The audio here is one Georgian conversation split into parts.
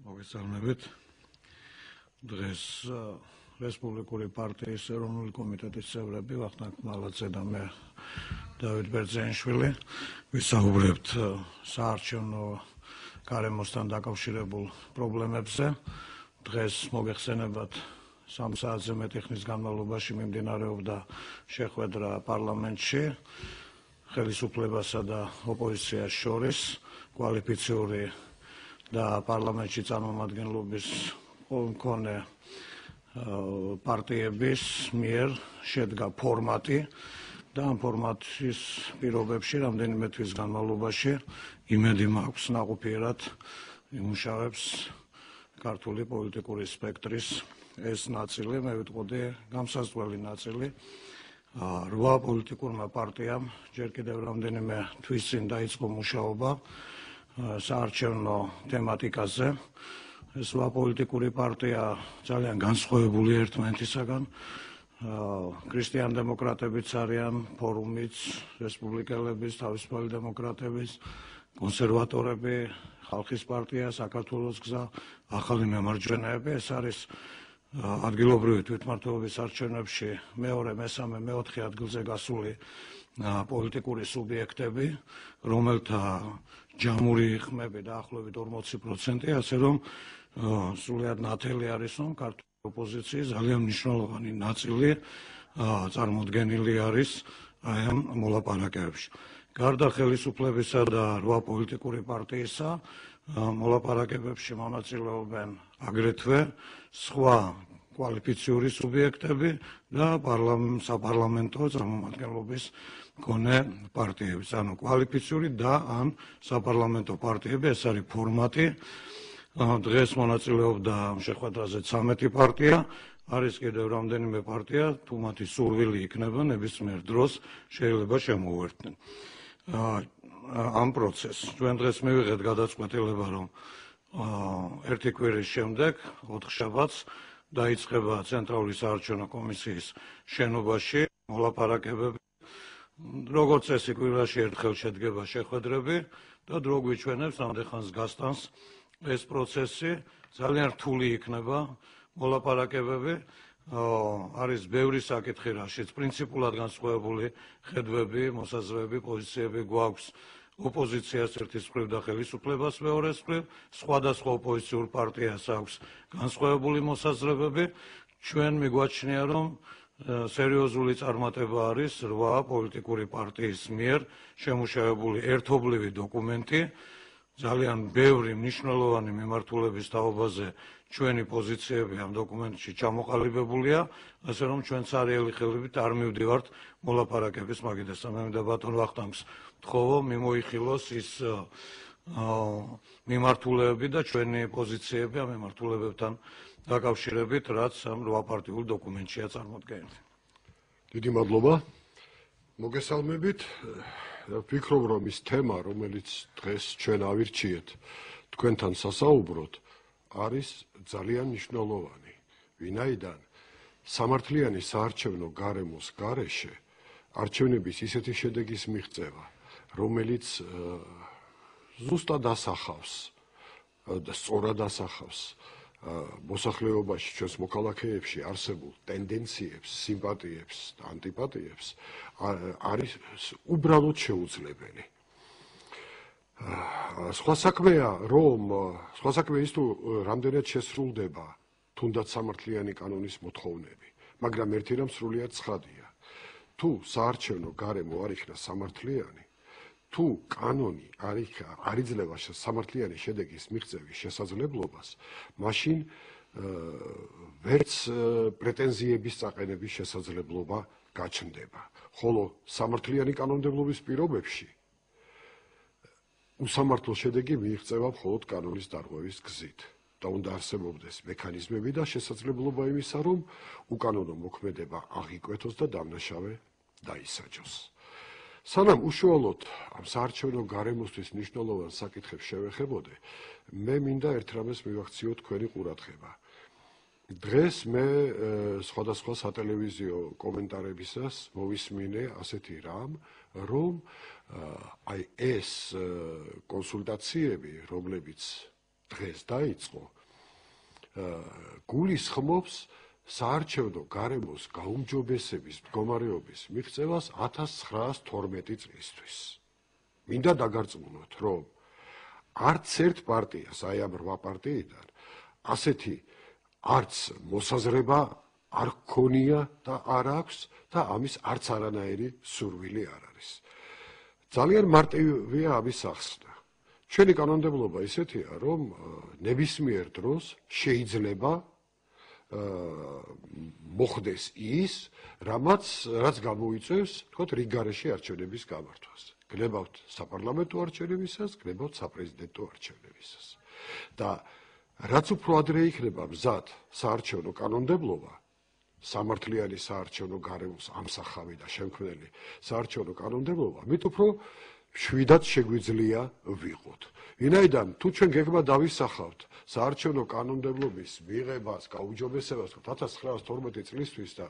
მოგესალმებით. დღეს რესპუბლიკური პარტიის ეროვნული კომიტეტის წევრები ვახტანგ მალაძე და მე დავით ბერძენიშვილი ვისაუბრებთ საარჩევნო გარემოსთან დაკავშირებულ პრობლემებზე. დღეს მოგეხსენებათ 3 საათზე მეტი ხნის განმავლობაში მიმდინარეობდა შეხვედრა პარლამენტში ხელისუფლებასა და ოპოზიციას შორის კვალიფიციური და პარლამენტში წარმომადგენლობის მქონე პარტიების მიერ შედგა ფორმატი და ამ ფორმატის პირობებში რამდენიმე თვის განმავლობაში იმედი მაქვს ნაყოფიერად იმუშავებს ქართული პოლიტიკური სპექტრის ეს ნაწილი, მე ვიტყოდი გამსაზღვრელი ნაწილი 8 პოლიტიკურმა პარტიამ ჯერ კიდევ რამდენიმე თვის წინ დაიწყო მუშაობა საარჩევნო თემატიკაზე. ეს 8 პოლიტიკური პარტია ძალიან განსხვავებული ერთმანეთისაგან. ქრისტიან-დემოკრატებიც არიან, ფორუმიც, რესპუბლიკელებიც, თავისუფალი დემოკრატების, კონსერვატორები, ხალხის პარტია, საქართველოს გზა, ახალი მემარჯვენეები. ეს არის ადგილობრივი თვითმმართველობის არჩევნებში მეორე, მესამე, მეოთხე ადგილზე გასული პოლიტიკური სუბიექტები, რომელთა ჯამური ხმები დაახლოებით 40%, ასე რომ სრულიად ნათელი არის, რომ ქართული ოპოზიციის ძალიან მნიშვნელოვანი ნაწილი წარმოდგენილი არის აი ამ მოლაპარაკებებში. გარდა ხელისუფლებისა და 8 პოლიტიკური პარტიისა, მოლაპარაკებებში მონაწილეობენ აგრეთვე სხვა კვალიფიციური სუბიექტები და საპარლამენტო წარმომადგენლობის მქონე პარტიებიც. ანუ კვალიფიციური და ან საპარლამენტო პარტიები, ეს არის ფორმატი. დღეს მონაწილეობდა შეხვედრაზე 13 პარტია, არის კიდევ რამდენიმე პარტია, თუ მათი სურვილი იქნება ნებისმიერ დროს შეიძლება შემოუერთდნენ ამ პროცესს. ჩვენ დღეს მივიღეთ გადაწყვეტილება, რომ ერთი კვირის შემდეგ 4 შაბათს დაიწყება ცენტრალური საარჩევნო კომისიის შენობაში მოლაპარაკებები. როგორც წესი კვირაში ერთხელ შედგება შეხვედრები და დრო გვიჩვენებს რამდენხანს გასტანს ეს პროცესი. ძალიან რთული იქნება მოლაპარაკებები. არის ბევრი საკითხი, რაშიც პრინციპულად განსხვავებული ხედვები, მოსაზრებები, პოზიციები გვაქვს ოპოზიციას ერთის მხრივ და ხელისუფლებას მეორეს მხრივ. სხვადასხვა ოპოზიციურ პარტიას აქვს განსხვავებული მოსაზრებები. ჩვენ მიგვაჩნია, რომ სერიოზული წარმატება არის 8 პოლიტიკური პარტიის მიერ შემუშავებული ერთობლივი დოკუმენტი. ძალიან ბევრი მნიშვნელოვანი მიმართულების თაობაზე ჩვენი პოზიციები ამ დოკუმენტში ჩამოყალიბებულია, ასე რომ ჩვენ ცარიელი ხელებით არ მივდივართ მოლაპარაკების მაგიდასთან. მე მინდა ბატონ ვახტანგს ვთხოვო მიმოიხილოს ის მიმართულეები და ჩვენი პოზიციები ამ მიმართულებებთან დაკავშირებით, რაც ამ 8 პარტიულ დოკუმენტშია წარმოდგენილი. დიდი მადლობა. მოგესალმებით. ვფიქრობ, რომ ის თემა, რომელიც დღეს ჩვენ ავირჩიეთ თქვენთან სასაუბროდ, არის ძალიან მნიშვნელოვანი. ვინაიდან სამართლიანი საარჩევნო გარემოს გარეშე არჩევნების ისეთი შედეგის მიღწევა, რომელიც ზუსტად ასახავს და სწორად ასახავს მოსახლეობაში, ჩვენს მოქალაქეებში არსებულ ტენდენციებს, სიმპათიებს და ანტიპათიებს არის უბრალოდ შეუძლებელი. სხვა საქმეა ის, თუ რამდენად შესრულდება თუნდაც სამართლიანი კანონის მოთხოვნები, მაგრამ ერთი რამ სრულიად ცხადია. თუ საარჩევნო გარემო არ იქნა სამართლიანი, თუ კანონი არ იძლევა სამართლიანი შედეგის მიღწევის შესაძლებლობას, მაშინ ვერც პრეტენზიების წაყენების შესაძლებლობა გაჩნდება. ხოლო სამართლიანი კანონმდებლობის პირობებში უსამართლო შედეგი მიიღწევა მხოლოდ კანონის დარღვევის გზით და უნდა არსებობდეს მექანიზმები და შესაძლებლობა იმისა, რომ უკანონო მოქმედება აღიკვეთოს და დამნაშავე დაისაჯოს. სანამ უშუალოდ ამ საარჩევნო გარემოსთვის მნიშვნელოვან საკითხებს შევეხებოდე, მე მინდა ერთ რამეს მივაქციო თქვენი ყურადღება. დღეს მე სხვადასხვა სატელევიზიო კომენტარებისას მოვისმინე ასეთი რამ, რომ აი ეს კონსულტაციები, რომლებიც დღეს დაიწყო, გულისხმობს საარჩევნო გარემოს გაუმჯობესების მდგომარეობის მიღწევას 1912 წლისთვის. მინდა დაგარწმუნოთ, რომ არც ერთ პარტიას, აი ამ 8 პარტიიდან, ასეთი არც მოსაზრება არ ქონია და არ აქვს და ამის არც არანაირი სურვილი არ არის. ძალიან მარტივია ამის ახსნა. ჩვენი კანონმდებლობა ისეთია, რომ ნებისმიერ დროს შეიძლება მოხდეს ის, რაც გამოიწვევს, თქოთ, რიგ გარეშე არჩევნების გამართვას. გნებავთ საპარლამენტო არჩევნებისას, გნებავთ საპრეზიდენტო არჩევნებისას. და რაც უფრო ადრე იქნება მზად საარჩევნო კანონმდებლობა, სამართლიანი საარჩევნო გარემოს ამსახავი და შემქმნელი საარჩევნო კანონმდებლობა, მით უფრო შვიდად შეგვიძლია ვიყოთ. ვინაიდან თუ ჩვენ გეგმა დავისახავთ საარჩევნო კანონმდებლობის მიღებას, გაუმჯობესებას 1912 წლისთვის და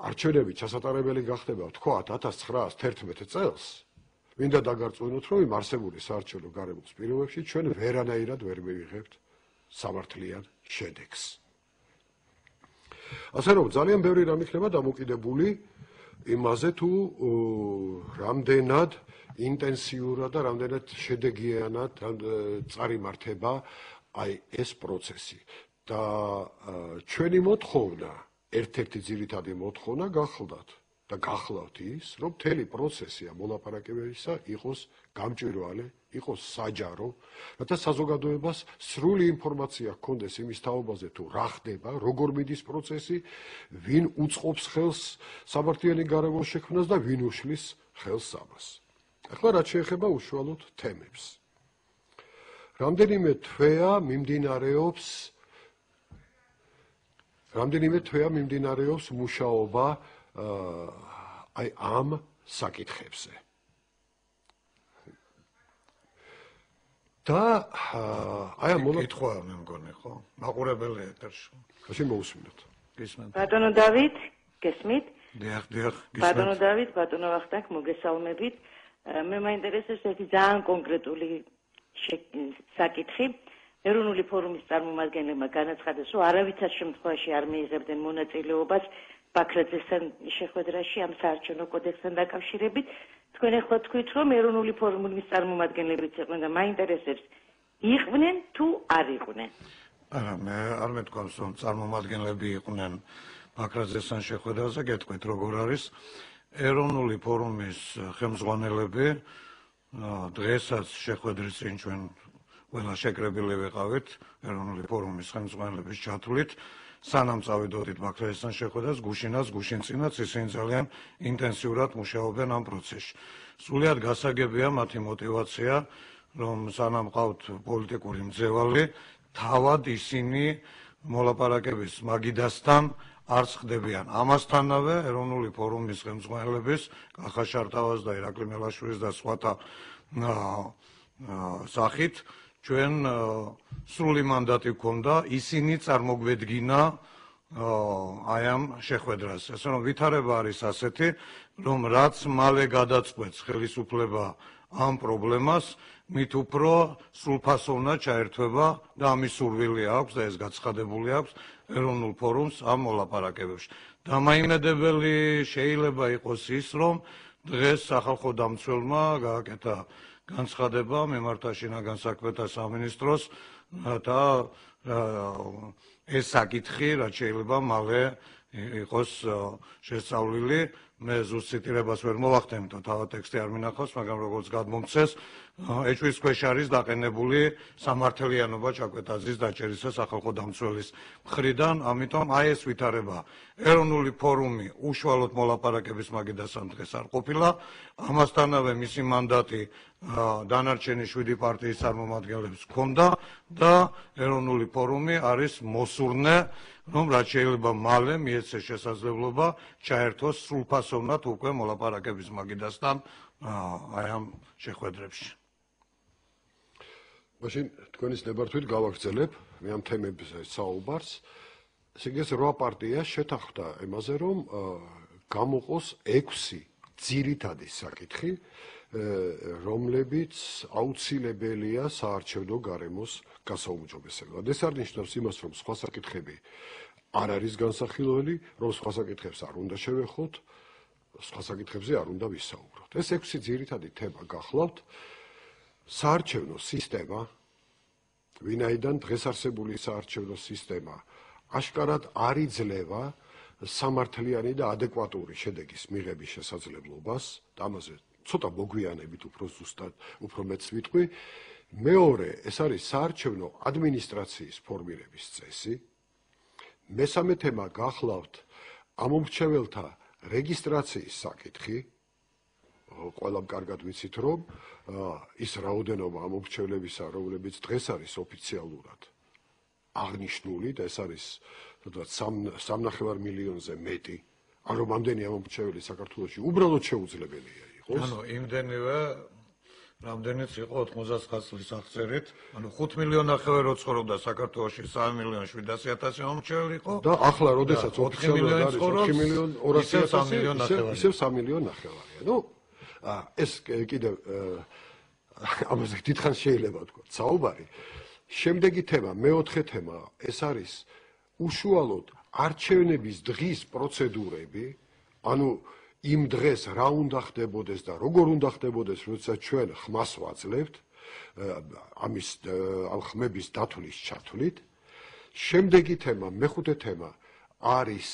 არჩევნები ჩასატარებელი გახდება ვთქვათ 1911 წელს, მინდა დაგარწმუნოთ, რომ იმ არსებული საარჩევნო გარემოს პირობებში ჩვენ ვერანაირად ვერ მივიღებთ სამართლიან შედეგს. ასე რომ ძალიან ბევრი რამ იქნება დამოკიდებული იმაზე, თუ რამდენად ინტენსიურად და რამდენად შედეგიანად წარიმართება აი ეს პროცესი. და ჩვენი მოთხოვნა, ერთ-ერთი ძირითადი მოთხოვნა გახლდათ და გახლავთ ის, რომ მთელი პროცესი ამ მოლაპარაკებისა იყოს გამჭვირვალე, იყოს საჯარო, რათა საზოგადოებას სრული ინფორმაცია ჰქონდეს იმის თაობაზე, თუ რა ხდება, როგორ მიდის პროცესი, ვინ უწყობს ხელს სამართლიანი გარემოს შექმნას და ვინ უშლის ხელს ამას. ახლა რაც შეეხება უშუალოდ თემებს. რამდენიმე თვეა მიმდინარეობს მუშაობა აი ამ საკითხებზე. და აი ამ კითხვა მე მგონი, ხო? მაყურებელი ეთერში. მაშინ მოусმინოთ. გისმენთ. ბატონო დავით, გესმით? დიახ, გისმენთ. ბატონო დავით, ბატონო ვახტანგ, მოგესალმებით. მე მაინტერესებს ერთი ძალიან კონკრეტული საკითხი. ეროვნული ფორუმის წარმომადგენლებმა განაცხადეს, რომ არავითარ შემთხვევაში არ მიიღებდნენ მონაწილეობას ბაქრაძესთან შეხვედრაში ამ საარჩევნო კოდექსთან დაკავშირებით. თქვენ ახლა თქვით, რომ ეროვნული ფორუმის წარმომადგენლებიც იყვნენ და მაინტერესებს, იყვნენ თუ არ იყვნენ? არა, მე არ მეთქვამს, რომ წარმომადგენლები იყვნენ ბაქრაძესთან შეხვედრაზე, გეტყვით როგორ არის. ეროვნული ფორუმის ხელმძღვანელები დღესაც შეხვედრის წინ ჩვენ ყველა შეკრებილი ვიყავით ეროვნული ფორუმის ხელმძღვანელების ჩათვლით. სანამ წავიდოდით ბაქრაძესთან შეხვედრას, გუშინწინაც ისინი ძალიან ინტენსიურად მუშაობენ ამ პროცესში. სრულიად გასაგებია მათი мотиваცია, რომ სანამ ყავთ პოლიტიკური მძევალი, თავად ისინი მოლაპარაკების მაგიდასთან არც ხდებიან. ამასთანავე ეროვნული ფორუმის ხელმძღვანელების კახა შარტავას და ირაკლი მელაშვილის და სხვათა სახით ჩვენ სრული მანდატი გვქონდა, ისინი წარმოგვედგინა აი ამ შეხვედრას. ასე რომ ვითარება არის ასეთი, რომ რაც მალე გადაწყვეტს ხელისუფლება ამ პრობლემას, მით უფრო სრულფასოვნად ჩაერთვება და ამის სურვილი აქვს და ეს გაცხადებული აქვს ეროვნულ ფორუმს ამ მოლაპარაკებებში. დამაიმედებელი შეიძლება იყოს ის, რომ დღეს სახალხო დამცველმა გააკეთა განცხადება მემართა შინაგან საქმეთა სამინისტროს და ეს საკითხი რაც შეიძლება მალე იყოს შესწავლილი. მე ზუსტ ციტირებას ვერ მოვახდენ, იმიტომ თავად ტექსტი არ მინახავს, მაგრამ როგორც გადმომცეს, ეჭვის ქვეშ არის დაყენებული სამართლიანობა ჩაკვეტაძის დაჭერისა სახალხო დამცველის მხრიდან, ამიტომ აი ეს ვითარება ეროვნული ფორუმი უშუალოდ მოლაპარაკების მაგიდასთან დღეს არ ყოფილა, ამასთანავე მისი მანდატი დანარჩენი 7 პარტიის წარმომადგენლებს ჰქონდა და ეროვნული ფორუმი არის მოსურნე, რომ რაც შეიძლება მალე მიეცეს შესაძლებლობა ჩაერთოს სრულფასოვნად უკვე მოლაპარაკების მაგიდასთან აი ამ შეხვედრებში. მაშინ თქვენის ნებართვით გავაგრძელებ მე ამ თემებზე საუბარს. ეს 8 პარტია შეთანხმდა იმაზე, რომ გამოყოს 6 ძირითადი საკითხი, რომლებიც აუცილებელია საარჩევნო გარემოს გასაუმჯობესებლად. ეს არ ნიშნავს იმას, რომ სხვა საკითხები არ არის განსახილველი, რომ სხვა საკითხებს არ უნდა შევეხოთ, სხვა საკითხებზე არ უნდა ვისაუბროთ. ეს 6 ძირითადი თემა გახლავთ. საარჩევნო სისტემა, ვინაიდან დღეს არსებული საარჩევნო სისტემა აშკარად არ იძლევა სამართლიანი და ადეკვატური შედეგის მიღების შესაძლებლობას, და ამაზე ცოტა მოგვიანებით უფრო ზუსტად, უფრო მეც ვიტყვი. მეორე, ეს არის საარჩევნო ადმინისტრაციის ფორმირების წესი. მესამე თემა გახლავთ ამომრჩეველთა რეგისტრაციის საკითხი. ყველამ კარგად ვიცით, რომ ის რაოდენობა ამომრჩევლებისა, რომლებიც დღეს არის ოფიციალურად აღნიშნული და ეს არის 3.5 მილიონზე მეტი, ან რომ ამდენი ამომრჩეველი საქართველოში უბრალოდ შეუძლებელია იყოს. ანუ იმდენივე რამდენიც იყო 99 წლის აღწერით, ანუ 5 მილიონი რო ცხოვრობდა საქართველოში 3 მილიონი 700.000 ამომრჩეველი იყო და ახლა როდესაც ოფიციალურად არის 4 მილიონი 200.000, ისევ 3 მილიონი ნახევარია. ნუ ეს კიდევ ამაზე დიდხანს შეიძლება ვთქვა საუბარი. შემდეგი თემა, მეოთხე თემა, ეს არის უშუალოდ არჩევნების დღის პროცედურები, ანუ იმ დღეს რა უნდა ხდებოდეს და როგორ უნდა ხდებოდეს, როდესაც ჩვენ ხმას ვაძლევთ ამ ხმების დათვლის ჩათვლით. შემდეგი თემა, მეხუთე თემა არის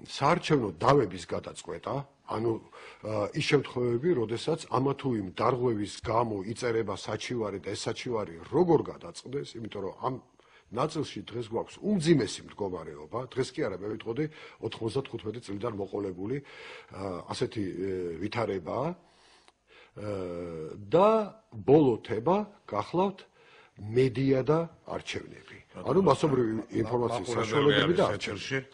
საარჩევნო დავების გადაწყვეტა, ანუ ის შემთხვევები, როდესაც ამა თუ იმ დარღვევის გამო იწერება საჩივარი და ეს საჩივარი როგორ გადაწყდეს, იმიტომ რომ ამ ნაწილში დღეს გვაქვს უმძიმესი მდგომარეობა, დღეს კი არა, მე ვიტყოდი 95 წლიდან მოყოლებული ასეთი ვითარებაა და ბოლო თემა გახლავთ მედია და არჩევნები. ანუ მასობრივი ინფორმაციის საშუალებები და არჩევნები.